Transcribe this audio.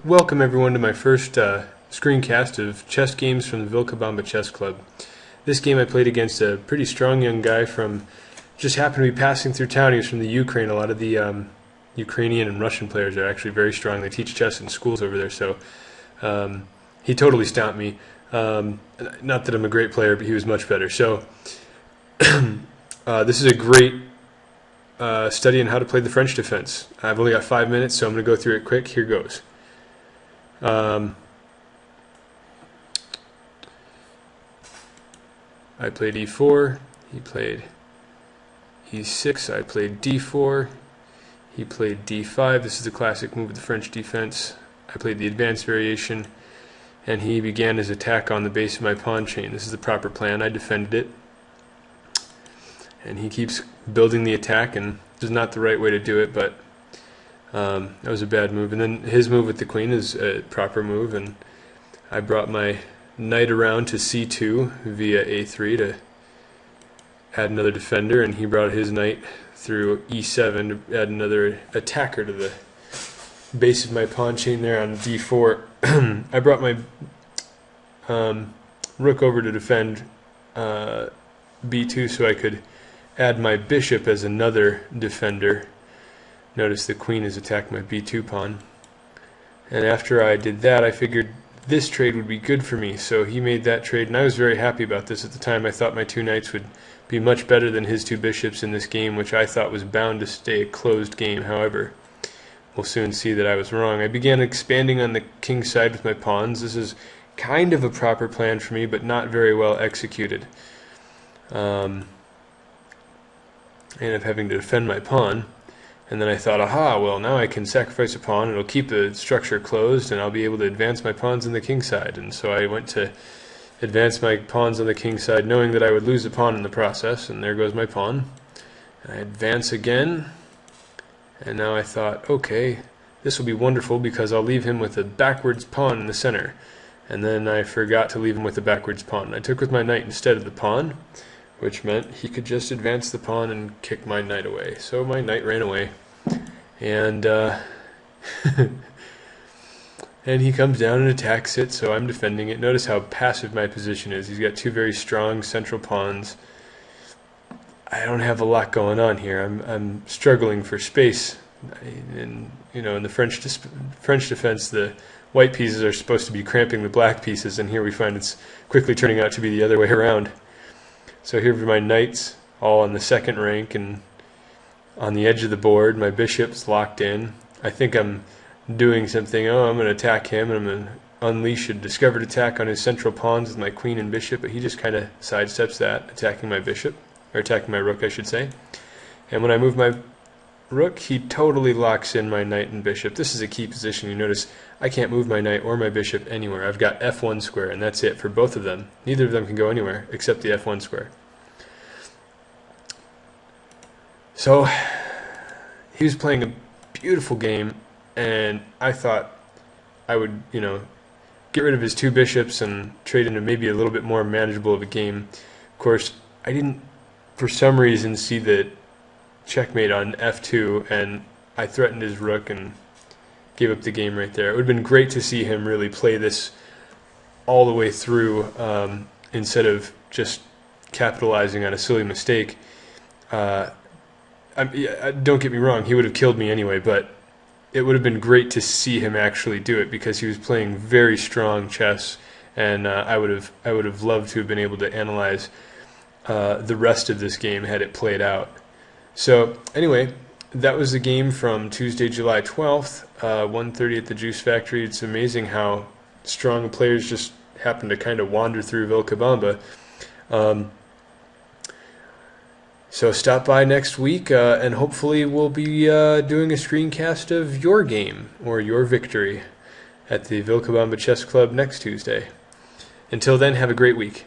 Welcome everyone to my first screencast of chess games from the Vilcabamba Chess Club. This game I played against a pretty strong young guy from, just happened to be passing through town. He was from the Ukraine. A lot of the Ukrainian and Russian players are actually very strong. They teach chess in schools over there, so he totally stomped me. Not that I'm a great player, but he was much better. So this is a great study on how to play the French defense. I've only got 5 minutes, so I'm going to go through it quick. Here goes. I played e4, he played e6, I played d4, he played d5. This is the classic move of the French defense. I played the advanced variation, and he began his attack on the base of my pawn chain. This is the proper plan. I defended it, and he keeps building the attack, and this is not the right way to do it, but that was a bad move. And then his move with the queen is a proper move, and I brought my knight around to c2 via a3 to add another defender, and he brought his knight through e7 to add another attacker to the base of my pawn chain there on d4. I brought my rook over to defend b2 so I could add my bishop as another defender. Notice the queen has attacked my b2 pawn. And after I did that, I figured this trade would be good for me. So he made that trade, and I was very happy about this. At the time, I thought my two knights would be much better than his two bishops in this game, which I thought was bound to stay a closed game. However, we'll soon see that I was wrong. I began expanding on the king's side with my pawns. This is kind of a proper plan for me, but not very well executed. I ended up having to defend my pawn. And then I thought, aha, well, now I can sacrifice a pawn, it'll keep the structure closed, and I'll be able to advance my pawns on the king side. And so I went to advance my pawns on the king side, knowing that I would lose a pawn in the process, and there goes my pawn. And I advance again, and now I thought, okay, this will be wonderful because I'll leave him with a backwards pawn in the center. And then I forgot to leave him with a backwards pawn. I took with my knight instead of the pawn, which meant he could just advance the pawn and kick my knight away. So my knight ran away, and and he comes down and attacks it, so I'm defending it. Notice how passive my position is. He's got two very strong central pawns. I don't have a lot going on here. I'm struggling for space, and you know, in the French defense, the white pieces are supposed to be cramping the black pieces, and here we find it's quickly turning out to be the other way around. So here are my knights, all on the second rank and on the edge of the board. My bishop's locked in. I think I'm doing something. Oh, I'm going to attack him, and I'm going to unleash a discovered attack on his central pawns with my queen and bishop, but he just kind of sidesteps that, attacking my bishop, or attacking my rook, I should say. And when I move my rook, he totally locks in my knight and bishop. This is a key position. You notice I can't move my knight or my bishop anywhere. I've got f1 square, and that's it for both of them. Neither of them can go anywhere except the f1 square. So he was playing a beautiful game, and I thought I would, you know, get rid of his two bishops and trade into maybe a little bit more manageable of a game. Of course, I didn't, for some reason, see the checkmate on f2, and I threatened his rook and gave up the game right there. It would have been great to see him really play this all the way through instead of just capitalizing on a silly mistake. Don't get me wrong, he would have killed me anyway, but it would have been great to see him actually do it because he was playing very strong chess, and I would have loved to have been able to analyze the rest of this game had it played out. So anyway, that was the game from Tuesday, July 12th, 1:30 at the Juice Factory. It's amazing how strong players just happen to kind of wander through Vilcabamba. So stop by next week, and hopefully we'll be doing a screencast of your game or your victory at the Vilcabamba Chess Club next Tuesday. Until then, have a great week.